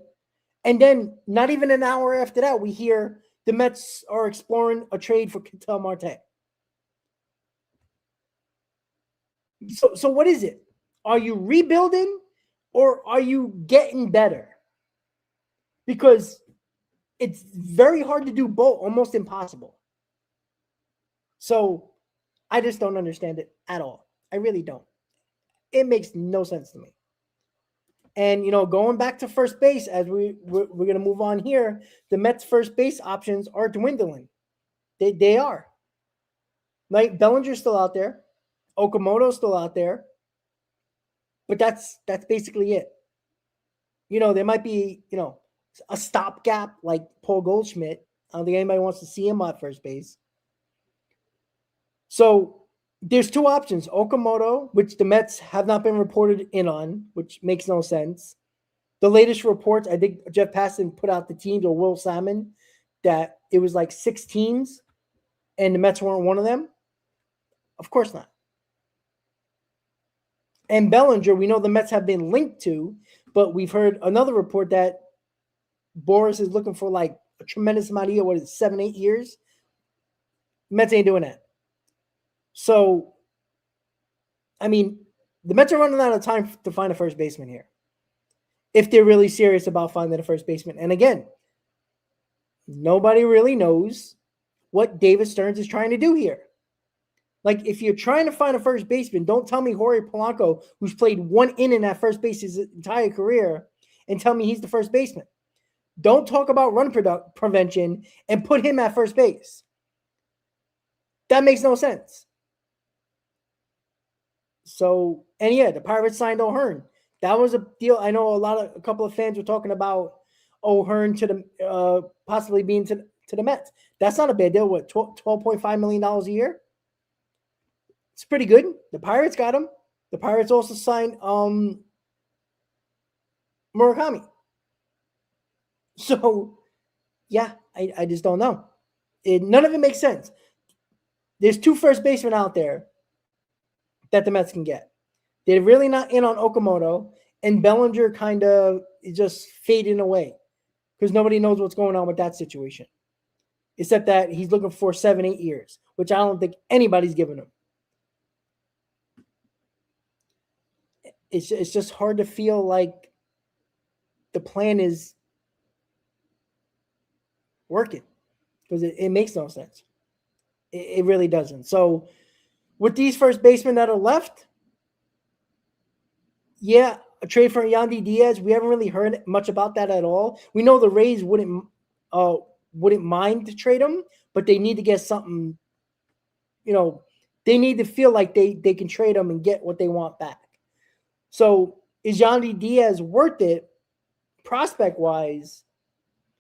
And then not even an hour after that, we hear the Mets are exploring a trade for Ketel Marte. So what is it? Are you rebuilding or are you getting better? Because it's very hard to do both, almost impossible. So I just don't understand it at all. I really don't. It makes no sense to me. And, going back to first base, as we're going to move on here, the Mets' first base options are dwindling. They are. Like, Bellinger's still out there. Okamoto's still out there. But that's basically it. There might be, a stopgap like Paul Goldschmidt. I don't think anybody wants to see him at first base. So there's 2 options. Okamoto, which the Mets have not been reported in on, which makes no sense. The latest reports, I think Jeff Passan put out the teams, or Will Salmon, that it was like 6 teams, and the Mets weren't one of them. Of course not. And Bellinger, we know the Mets have been linked to, but we've heard another report that Boris is looking for like a tremendous amount of years, 7, 8 years? Mets ain't doing that. So, I mean, the Mets are running out of time to find a first baseman here, if they're really serious about finding a first baseman. And again, nobody really knows what David Stearns is trying to do here. Like, if you're trying to find a first baseman, don't tell me Jorge Polanco, who's played 1 inning at first base his entire career, and tell me he's the first baseman. Don't talk about run prevention and put him at first base. That makes no sense. So, and yeah, the Pirates signed O'Hearn. That was a deal. I know a couple of fans were talking about O'Hearn to the possibly being to the Mets. That's not a bad deal. What, $12.5 million a year? It's pretty good. The Pirates got him. The Pirates also signed Murakami. So, yeah, I just don't know. None of it makes sense. There's 2 first basemen out there that the Mets can get. They're really not in on Okamoto, and Bellinger kind of is just fading away because nobody knows what's going on with that situation, except that he's looking for 7, 8 years, which I don't think anybody's giving him. It's just hard to feel like the plan is working because it makes no sense. It really doesn't. So with these first basemen that are left, yeah, a trade for Yandy Diaz, we haven't really heard much about that at all. We know the Rays wouldn't mind to trade him, but they need to get something, they need to feel like they can trade him and get what they want back. So is Yandy Diaz worth it prospect-wise?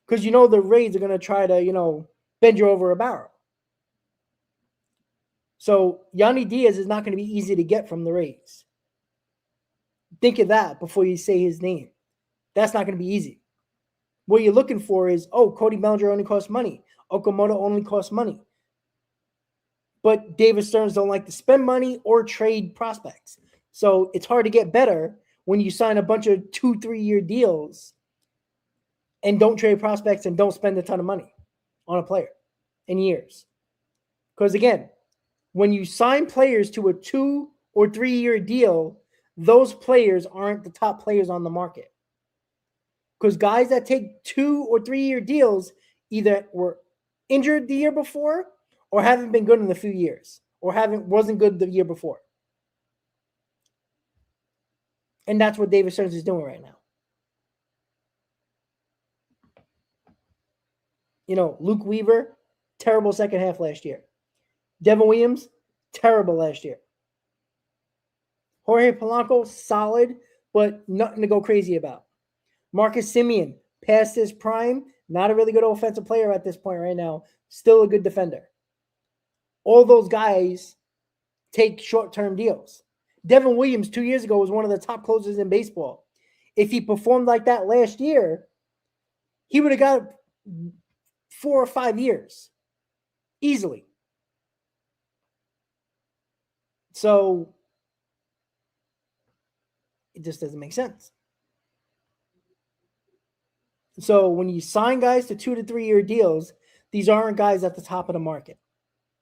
Because the Rays are going to try to, bend you over a barrel. So Yandy Diaz is not going to be easy to get from the Rays. Think of that before you say his name. That's not going to be easy. What you're looking for is, Cody Bellinger only costs money. Okamoto only costs money. But David Stearns don't like to spend money or trade prospects. So it's hard to get better when you sign a bunch of 2-3 year deals and don't trade prospects and don't spend a ton of money on a player in years. Because again, when you sign players to a 2 or 3 year deal, those players aren't the top players on the market. Because guys that take 2 or 3 year deals either were injured the year before or haven't been good in a few years or wasn't good the year before. And that's what David Stearns is doing right now. Luke Weaver, terrible second half last year. Devin Williams, terrible last year. Jorge Polanco, solid, but nothing to go crazy about. Marcus Semien, past his prime, not a really good offensive player at this point right now, still a good defender. All those guys take short-term deals. Devin Williams 2 years ago was one of the top closers in baseball. If he performed like that last year, he would have got 4 or 5 years easily. So it just doesn't make sense. So when you sign guys to 2 to 3 year deals, these aren't guys at the top of the market.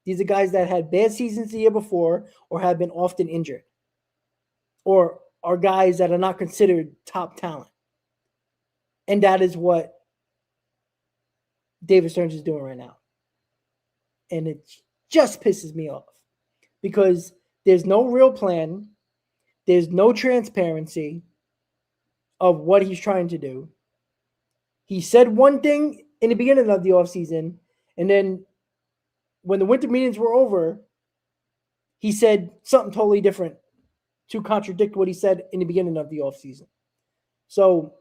These are guys that had bad seasons the year before or have been often injured, or are guys that are not considered top talent. And that is what David Stearns is doing right now. And it just pisses me off because there's no real plan. There's no transparency of what he's trying to do. He said one thing in the beginning of the offseason, and then when the winter meetings were over, he said something totally different to contradict what he said in the beginning of the offseason. So,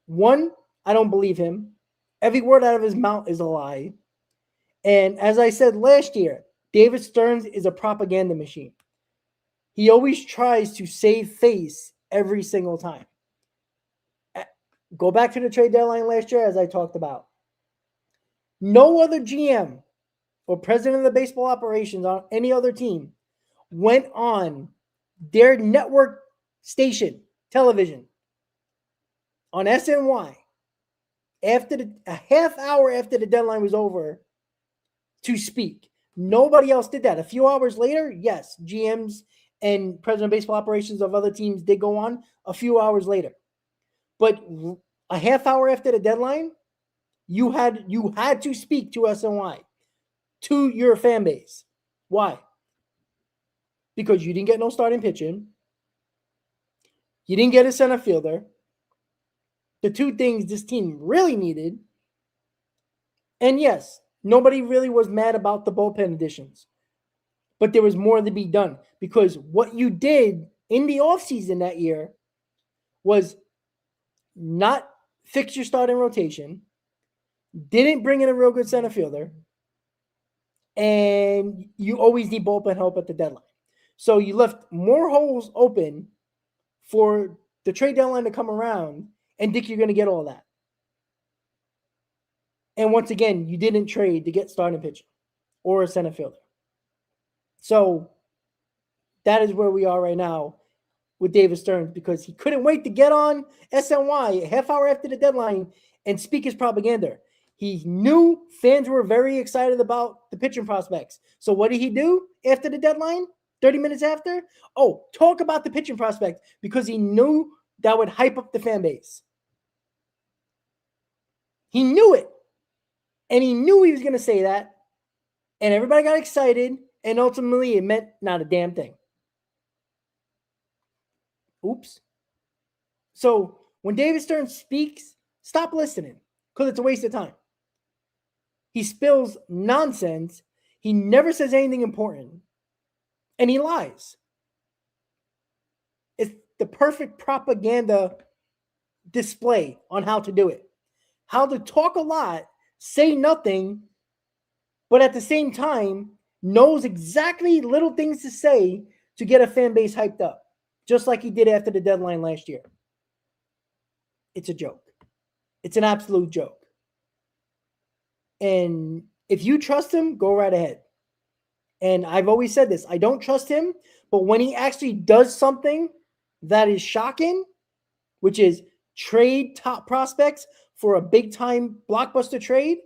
one, I don't believe him. Every word out of his mouth is a lie. And as I said last year, David Stearns is a propaganda machine. He always tries to save face every single time. Go back to the trade deadline last year, as I talked about. No other GM or president of the baseball operations on any other team went on their network station, television, on SNY a half hour after the deadline was over to speak. Nobody else did that. A few hours later, yes, GMs and president of baseball operations of other teams did go on a few hours later. But a half hour after the deadline, you had to speak to SNY, to your fan base. Why? Because you didn't get no starting pitching. You didn't get a center fielder. The two things this team really needed. And yes, nobody really was mad about the bullpen additions. But there was more to be done because what you did in the offseason that year was not fix your starting rotation, didn't bring in a real good center fielder, and you always need bullpen help at the deadline. So you left more holes open for the trade deadline to come around, and Dick, you're going to get all that. And once again, you didn't trade to get starting pitching or a center fielder. So that is where we are right now with David Stearns, because he couldn't wait to get on SNY a half hour after the deadline and speak his propaganda. He knew fans were very excited about the pitching prospects. So what did he do after the deadline? 30 minutes after? Oh, talk about the pitching prospect, because he knew that would hype up the fan base. He knew it. And he knew he was going to say that. And everybody got excited. And ultimately, it meant not a damn thing. Oops. So when David Stern speaks, stop listening because it's a waste of time. He spills nonsense. He never says anything important. And he lies. It's the perfect propaganda display on how to do it. How to talk a lot, say nothing, but at the same time knows exactly little things to say to get a fan base hyped up, just like he did after the deadline last year. It's a joke. It's an absolute joke. And if you trust him, go right ahead. And I've always said this, I don't trust him, but when he actually does something that is shocking, which is trade top prospects for a big-time blockbuster trade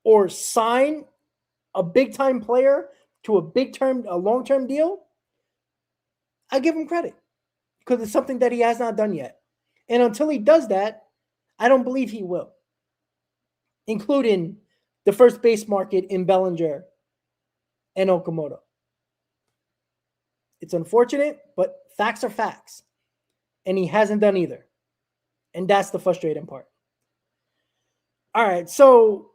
or sign a big-time player to a long-term deal, I give him credit because it's something that he has not done yet. And until he does that, I don't believe he will, including the first base market in Bellinger and Okamoto. It's unfortunate, but facts are facts. And he hasn't done either. And that's the frustrating part. All right, so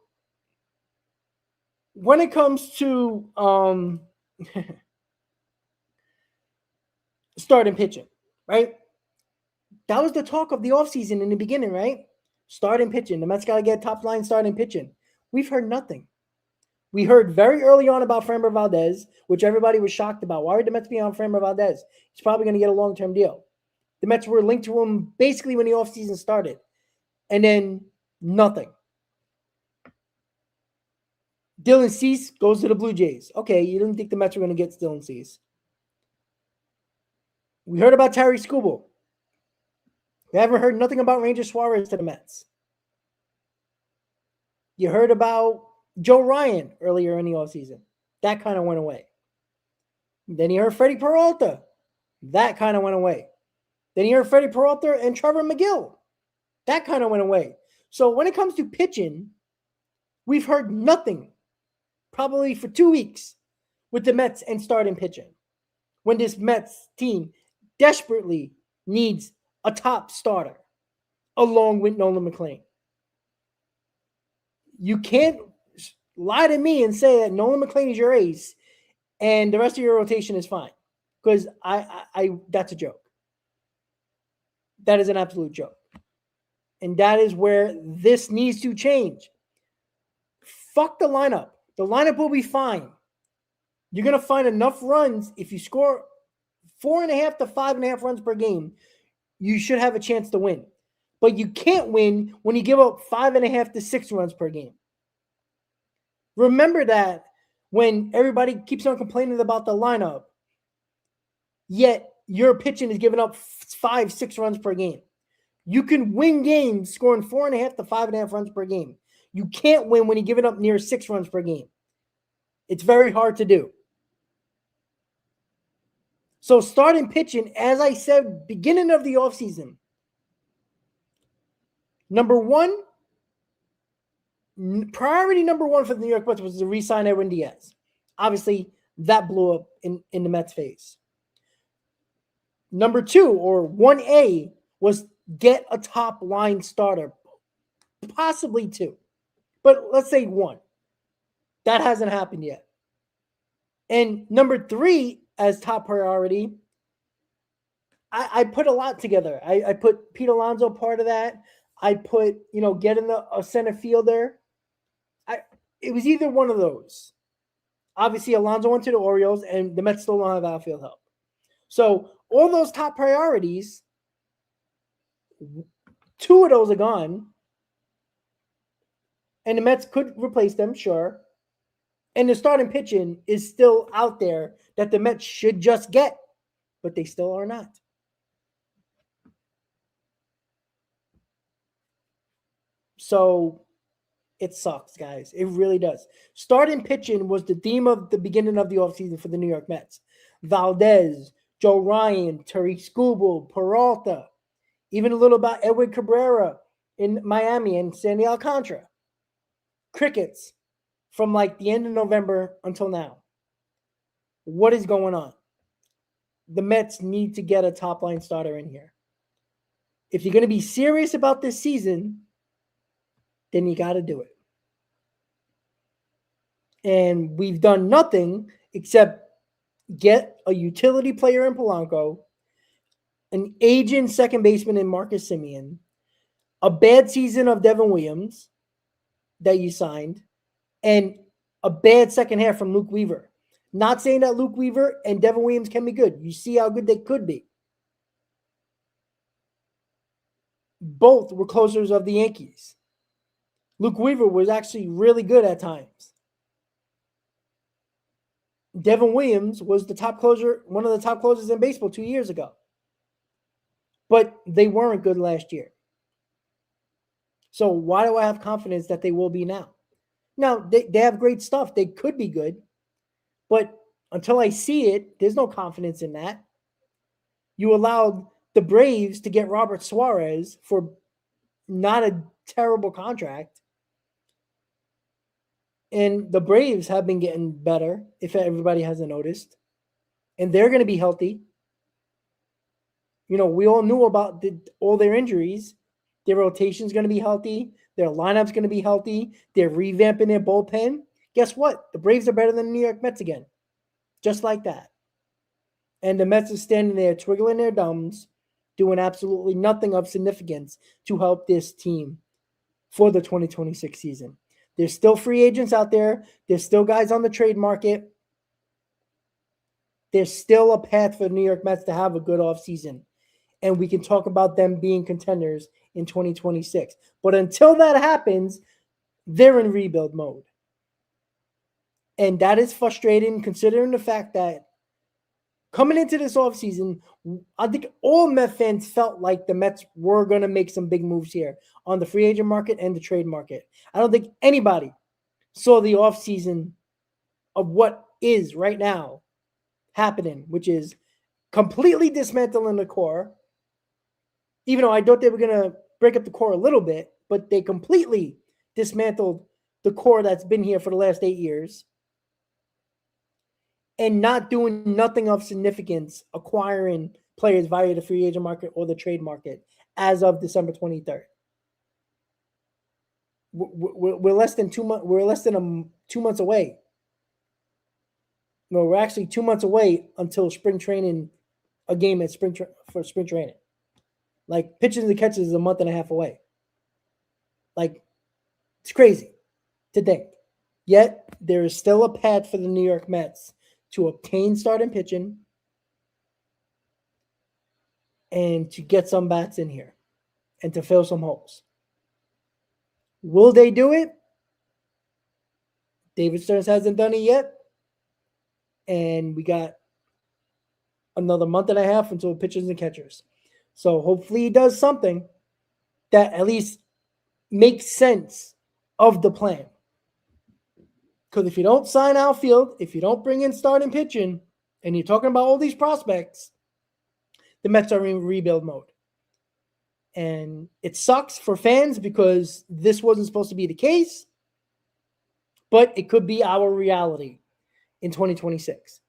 when it comes to starting pitching, right? That was the talk of the offseason in the beginning, right? Starting pitching. The Mets got to get top line starting pitching. We've heard nothing. We heard very early on about Framber Valdez, which everybody was shocked about. Why would the Mets be on Framber Valdez? He's probably going to get a long-term deal. The Mets were linked to him basically when the offseason started. And then nothing. Dylan Cease goes to the Blue Jays. Okay, you didn't think the Mets were going to get Dylan Cease. We heard about Terry Skubal. We haven't heard nothing about Ranger Suarez to the Mets. You heard about Joe Ryan earlier in the offseason. That kind of went away. Then you heard Freddie Peralta. That kind of went away. Then you heard Freddie Peralta and Trevor McGill. That kind of went away. So when it comes to pitching, we've heard nothing probably for 2 weeks with the Mets and starting pitching. When this Mets team desperately needs a top starter along with Nolan McLean. You can't lie to me and say that Nolan McLean is your ace and the rest of your rotation is fine. Because I that's a joke. That is an absolute joke. And that is where this needs to change. Fuck the lineup. The lineup will be fine. You're going to find enough runs. If you score 4.5 to 5.5 runs per game, you should have a chance to win. But you can't win when you give up 5.5 to 6 runs per game. Remember that when everybody keeps on complaining about the lineup, yet your pitching is giving up 5-6 runs per game. You can win games scoring 4.5 to 5.5 runs per game. You can't win when you're giving up near 6 runs per game. It's very hard to do. So starting pitching, as I said, beginning of the offseason, priority number one for the New York Mets was to re-sign Edwin Diaz. Obviously, that blew up in the Mets' face. Number 2, or 1A, was get a top-line starter. Possibly 2. But let's say 1. That hasn't happened yet. And number 3, as top priority, I put a lot together. I put Pete Alonso part of that. I put, getting a center fielder. It was either one of those. Obviously, Alonso went to the Orioles, and the Mets still don't have outfield help. So all those top priorities, 2 of those are gone. And the Mets could replace them, sure. And the starting pitching is still out there that the Mets should just get, but they still are not. So it sucks, guys. It really does. Starting pitching was the theme of the beginning of the offseason for the New York Mets. Valdez, Joe Ryan, Terry Skubal, Peralta, even a little about Edwin Cabrera in Miami and Sandy Alcantara. Crickets from like the end of November until now. What is going on? The Mets need to get a top-line starter in here. if you're going to be serious about this season, then you got to do it. And we've done nothing except get a utility player in Polanco, an aging second baseman in Marcus Semien, a bad season of Devin Williams that you signed, and a bad second half from Luke Weaver. Not saying that Luke Weaver and Devin Williams can be good. You see how good they could be. Both were closers of the Yankees. Luke Weaver was actually really good at times. Devin Williams was the top closer, one of the top closers in baseball 2 years ago. But they weren't good last year. So why do I have confidence that they will be now? Now, they have great stuff. They could be good. But until I see it, there's no confidence in that. You allowed the Braves to get Robert Suarez for not a terrible contract. And the Braves have been getting better, if everybody hasn't noticed. And they're going to be healthy. You know, we all knew about all their injuries. Their rotation's going to be healthy. Their lineup's going to be healthy. They're revamping their bullpen. Guess what? The Braves are better than the New York Mets again. Just like that. And the Mets are standing there twiggling their thumbs, doing absolutely nothing of significance to help this team for the 2026 season. There's still free agents out there. There's still guys on the trade market. There's still a path for the New York Mets to have a good offseason. And we can talk about them being contenders in 2026. But until that happens, they're in rebuild mode. And that is frustrating considering the fact that coming into this offseason, I think all Met fans felt like the Mets were going to make some big moves here on the free agent market and the trade market. I don't think anybody saw the offseason of what is right now happening, which is completely dismantling the core. Even though I thought they were going to break up the core a little bit, but they completely dismantled the core that's been here for the last 8 years. And not doing nothing of significance, acquiring players via the free agent market or the trade market as of December 23rd. We're less than 2 months. We're less than 2 months away. No, we're actually 2 months away until spring training, a game at spring training. Like pitches and catches is a month and a half away. Like it's crazy to think. Yet there is still a path for the New York Mets to obtain starting pitching and to get some bats in here and to fill some holes. Will they do it? David Stearns hasn't done it yet. And we got another month and a half until pitchers and catchers. So hopefully he does something that at least makes sense of the plan. Because if you don't sign Outfield, if you don't bring in starting pitching, and you're talking about all these prospects, the Mets are in rebuild mode. And it sucks for fans because this wasn't supposed to be the case, but it could be our reality in 2026.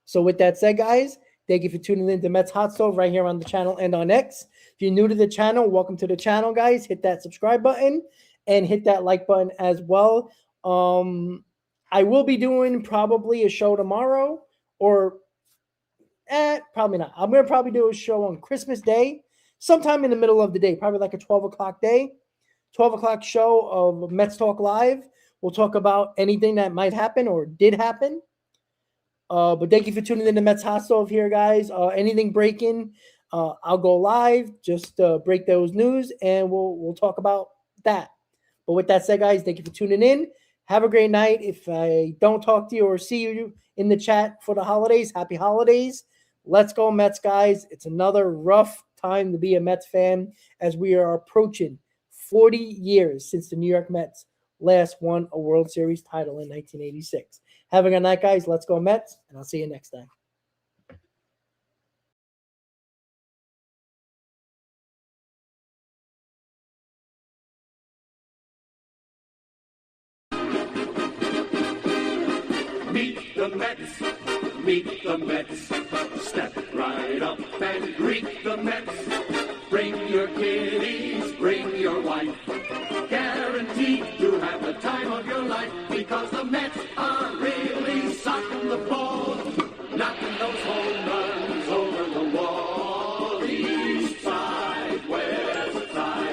So with that said, guys, thank you for tuning in to Mets Hot Stove right here on the channel and on X. If you're new to the channel, welcome to the channel, guys. Hit that subscribe button and hit that like button as well. I will be doing probably a show tomorrow or probably not. I'm going to probably do a show on Christmas Day, sometime in the middle of the day, probably like a 12 o'clock day, 12 o'clock show of Mets Talk Live. We'll talk about anything that might happen or did happen. But thank you for tuning in to Mets Hot Stove here, guys. Anything breaking, I'll go live, just break those news, and we'll talk about that. But with that said, guys, thank you for tuning in. Have a great night. If I don't talk to you or see you in the chat for the holidays, happy holidays. Let's go Mets, guys. It's another rough time to be a Mets fan as we are approaching 40 years since the New York Mets last won a World Series title in 1986. Have a good night, guys. Let's go Mets, and I'll see you next time. Meet the Mets, meet the Mets. Step right up and greet the Mets. Bring your kiddies, bring your wife. Guaranteed to have the time of your life because the Mets